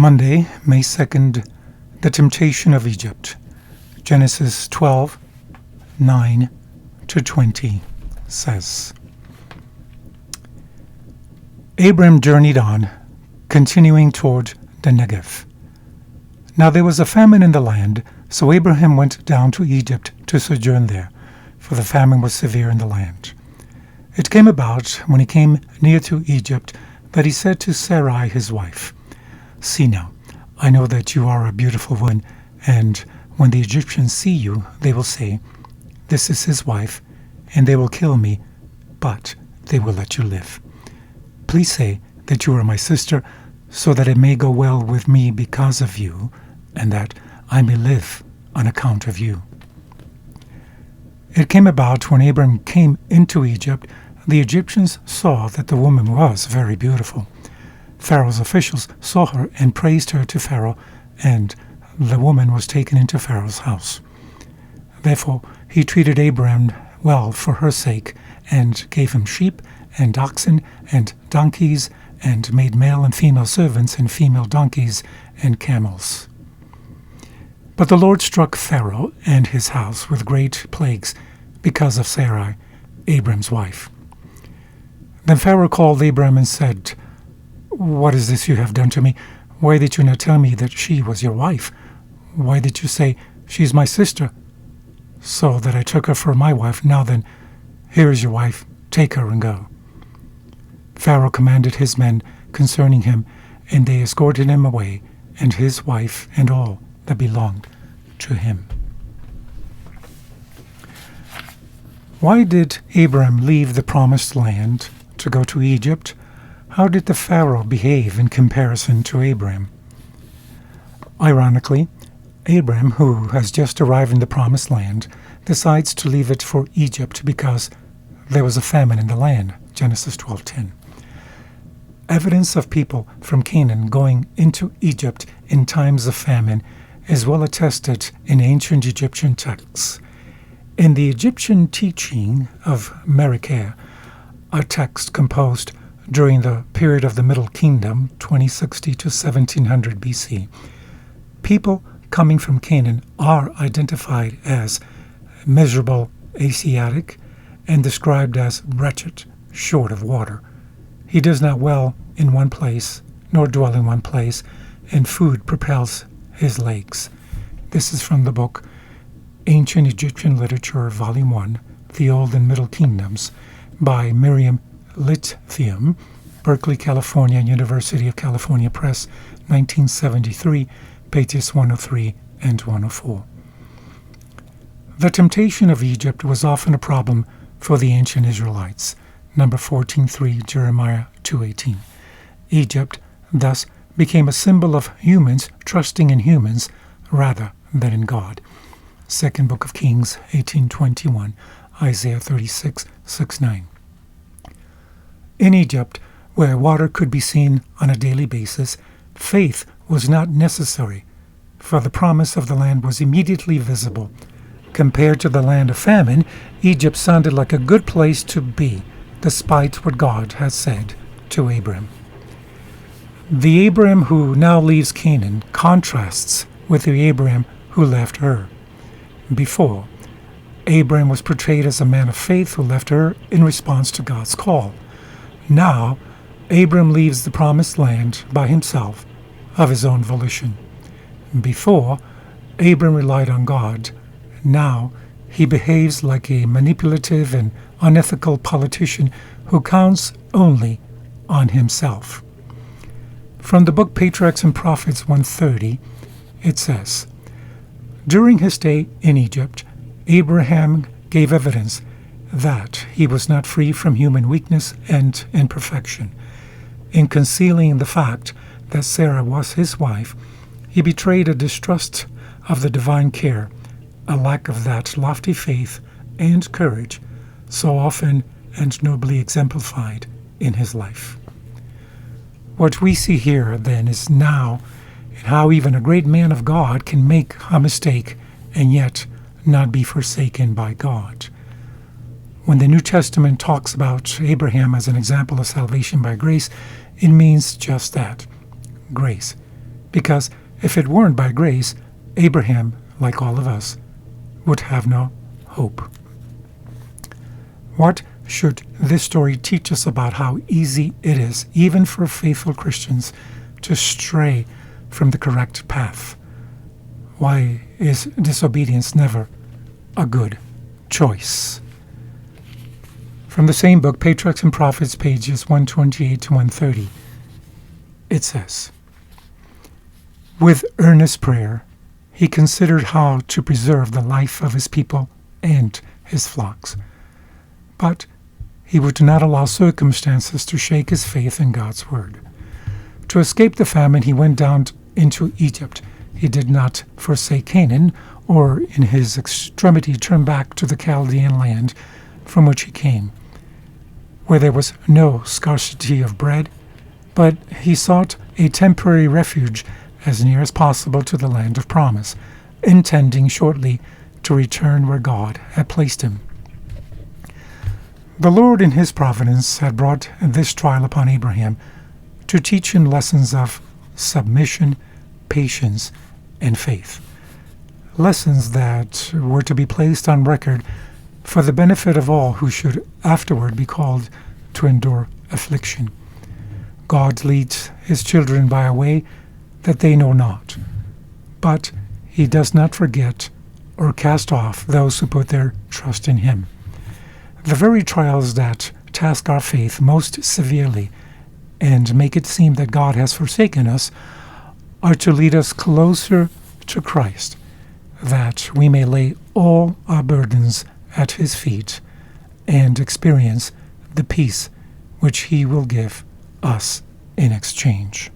Monday, May 2nd, the temptation of Egypt. Genesis 12, 9 to 20 says, Abram journeyed on, continuing toward the Negev. Now there was a famine in the land, so Abraham went down to Egypt to sojourn there, for the famine was severe in the land. It came about, when he came near to Egypt, that he said to Sarai his wife, See now, I know that you are a beautiful woman, and when the Egyptians see you, they will say, This is his wife, and they will kill me, but they will let you live. Please say that you are my sister, so that it may go well with me because of you, and that I may live on account of you. It came about when Abram came into Egypt, the Egyptians saw that the woman was very beautiful. Pharaoh's officials saw her and praised her to Pharaoh, and the woman was taken into Pharaoh's house. Therefore he treated Abram well for her sake, and gave him sheep and oxen and donkeys, and made male and female servants and female donkeys and camels. But the Lord struck Pharaoh and his house with great plagues because of Sarai, Abram's wife. Then Pharaoh called Abram and said, What is this you have done to me? Why did you not tell me that she was your wife? Why did you say, She is my sister? So that I took her for my wife. Now then, here is your wife, take her and go. Pharaoh commanded his men concerning him, and they escorted him away, and his wife and all that belonged to him. Why did Abram leave the promised land to go to Egypt? How did the Pharaoh behave in comparison to Abram? Ironically, Abram, who has just arrived in the promised land, decides to leave it for Egypt because there was a famine in the land, Genesis 12:10. Evidence of people from Canaan going into Egypt in times of famine is well attested in ancient Egyptian texts. In the Egyptian teaching of Merikare, a text composed during the period of the Middle Kingdom, 2060 to 1700 BC, people coming from Canaan are identified as miserable Asiatic and described as wretched, short of water. He does not dwell in one place, nor dwell in one place, and food propels his legs. This is from the book Ancient Egyptian Literature, Volume 1, The Old and Middle Kingdoms, by Miriam Lithium, Berkeley, California, University of California Press, 1973, pages 103 and 104. The temptation of Egypt was often a problem for the ancient Israelites. Number 14:3, Jeremiah 2:18. Egypt thus became a symbol of humans trusting in humans rather than in God. Second Book of Kings 18:21, Isaiah 36:6-9. In Egypt, where water could be seen on a daily basis, faith was not necessary, for the promise of the land was immediately visible. Compared to the land of famine, Egypt sounded like a good place to be, despite what God has said to Abram. The Abram who now leaves Canaan contrasts with the Abram who left Ur. Before, Abram was portrayed as a man of faith who left Ur in response to God's call. Now, Abram leaves the promised land by himself, of his own volition. Before, Abram relied on God. Now, he behaves like a manipulative and unethical politician who counts only on himself. From the book Patriarchs and Prophets 130, it says, During his stay in Egypt, Abraham gave evidence that he was not free from human weakness and imperfection. In concealing the fact that Sarah was his wife, he betrayed a distrust of the divine care, a lack of that lofty faith and courage so often and nobly exemplified in his life. What we see here, then, is now in how even a great man of God can make a mistake and yet not be forsaken by God. When the New Testament talks about Abraham as an example of salvation by grace, it means just that, grace. because if it weren't by grace, Abraham, like all of us, would have no hope. What should this story teach us about how easy it is, even for faithful Christians, to stray from the correct path? Why is disobedience never a good choice? From the same book, Patriarchs and Prophets, pages 128 to 130, it says, "With earnest prayer, he considered how to preserve the life of his people and his flocks. But he would not allow circumstances to shake his faith in God's word. To escape the famine, he went down into Egypt. He did not forsake Canaan, or in his extremity turn back to the Chaldean land from which he came, where there was no scarcity of bread, but he sought a temporary refuge as near as possible to the land of promise, intending shortly to return where God had placed him. The Lord in his providence had brought this trial upon Abraham to teach him lessons of submission, patience, and faith. Lessons that were to be placed on record for the benefit of all who should afterward be called to endure affliction. God leads his children by a way that they know not, but he does not forget or cast off those who put their trust in him. The very trials that task our faith most severely and make it seem that God has forsaken us are to lead us closer to Christ, that we may lay all our burdens at his feet and experience the peace which he will give us in exchange."